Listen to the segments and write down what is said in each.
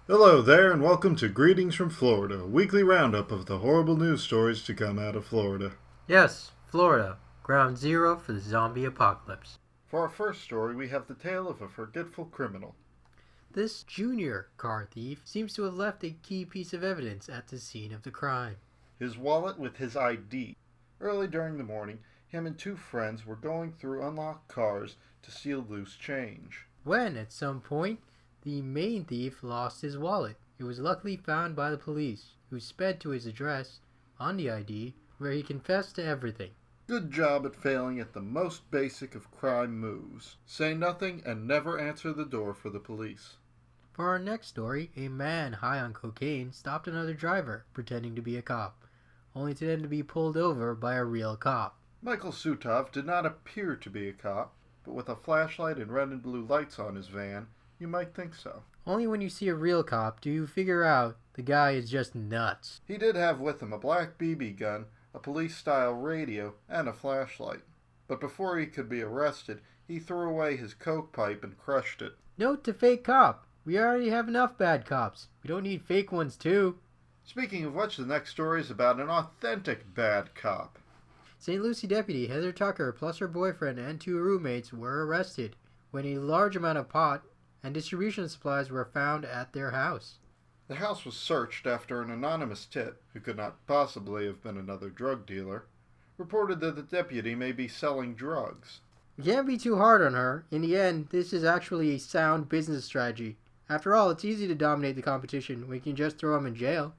Hello there, and welcome to Greetings from Florida, a weekly roundup of the horrible news stories to come out of Florida. Yes, Florida, ground zero for the zombie apocalypse. For our first story, we have the tale of a forgetful criminal. This junior car thief seems to have left a key piece of evidence at the scene of the crime. His wallet with his ID. Early during the morning, him and two friends were going through unlocked cars to steal loose change. When, at some point, the main thief lost his wallet. It was luckily found by the police, who sped to his address on the ID, where he confessed to everything. Good job at failing at the most basic of crime moves. Say nothing and never answer the door for the police. For our next story, a man high on cocaine stopped another driver, pretending to be a cop, only to then be pulled over by a real cop. Michael Sutov did not appear to be a cop, but with a flashlight and red and blue lights on his van, you might think so. Only when you see a real cop do you figure out the guy is just nuts. He did have with him a black BB gun, a police-style radio, and a flashlight. But before he could be arrested, he threw away his coke pipe and crushed it. Note to fake cop. We already have enough bad cops. We don't need fake ones too. Speaking of which, the next story is about an authentic bad cop. St. Lucie deputy Heather Tucker plus her boyfriend and two roommates were arrested when a large amount of pot and distribution supplies were found at their house. The house was searched after an anonymous tip, who could not possibly have been another drug dealer, reported that the deputy may be selling drugs. You can't be too hard on her. In the end, this is actually a sound business strategy. After all, it's easy to dominate the competition. We can just throw them in jail.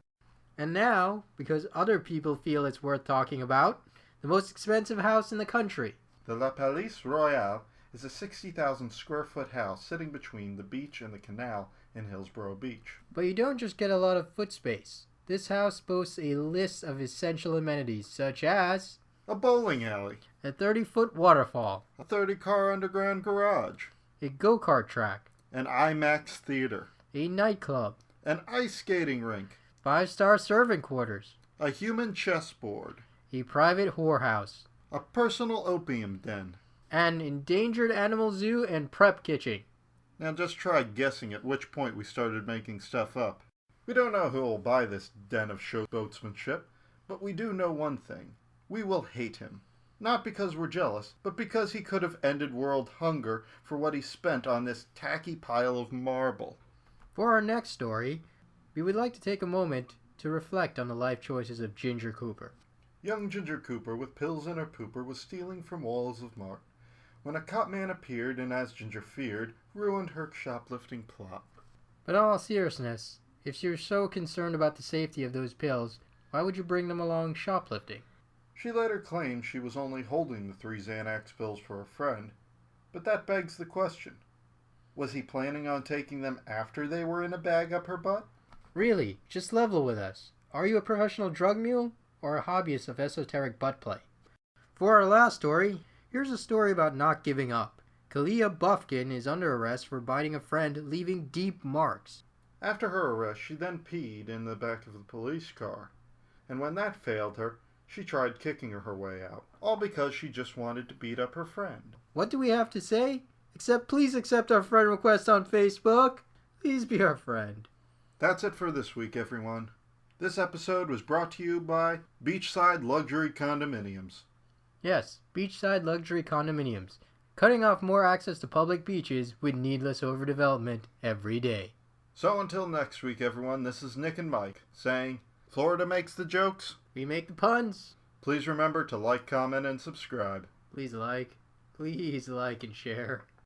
And now, because other people feel it's worth talking about, the most expensive house in the country. The La Palisse Royale is a 60,000 square foot house sitting between the beach and the canal in Hillsborough Beach. But you don't just get a lot of foot space. This house boasts a list of essential amenities such as a bowling alley, a 30-foot waterfall, a 30-car underground garage, a go-kart track, an IMAX theater, a nightclub, an ice skating rink, 5-star servant quarters, a human chessboard, a private whorehouse, a personal opium den, an endangered animal zoo and prep kitchen. Now just try guessing at which point we started making stuff up. We don't know who will buy this den of showboatsmanship, but we do know one thing. We will hate him. Not because we're jealous, but because he could have ended world hunger for what he spent on this tacky pile of marble. For our next story, we would like to take a moment to reflect on the life choices of Ginger Cooper. Young Ginger Cooper, with pills in her pooper, was stealing from walls of Mart when a cop man appeared and, as Ginger feared, ruined her shoplifting plot. But in all seriousness, if you're so concerned about the safety of those pills, why would you bring them along shoplifting? She later claimed she was only holding the 3 Xanax pills for a friend, but that begs the question. Was he planning on taking them after they were in a bag up her butt? Really, just level with us. Are you a professional drug mule or a hobbyist of esoteric butt play? For our last story, here's a story about not giving up. Kalia Buffkin is under arrest for biting a friend, leaving deep marks. After her arrest, she then peed in the back of the police car, and when that failed her, she tried kicking her way out, all because she just wanted to beat up her friend. What do we have to say? Except please accept our friend request on Facebook. Please be our friend. That's it for this week, everyone. This episode was brought to you by Beachside Luxury Condominiums. Yes, beachside luxury condominiums, cutting off more access to public beaches with needless overdevelopment every day. So until next week, everyone, this is Nick and Mike saying, Florida makes the jokes. We make the puns. Please remember to like, comment, and subscribe. Please like and share.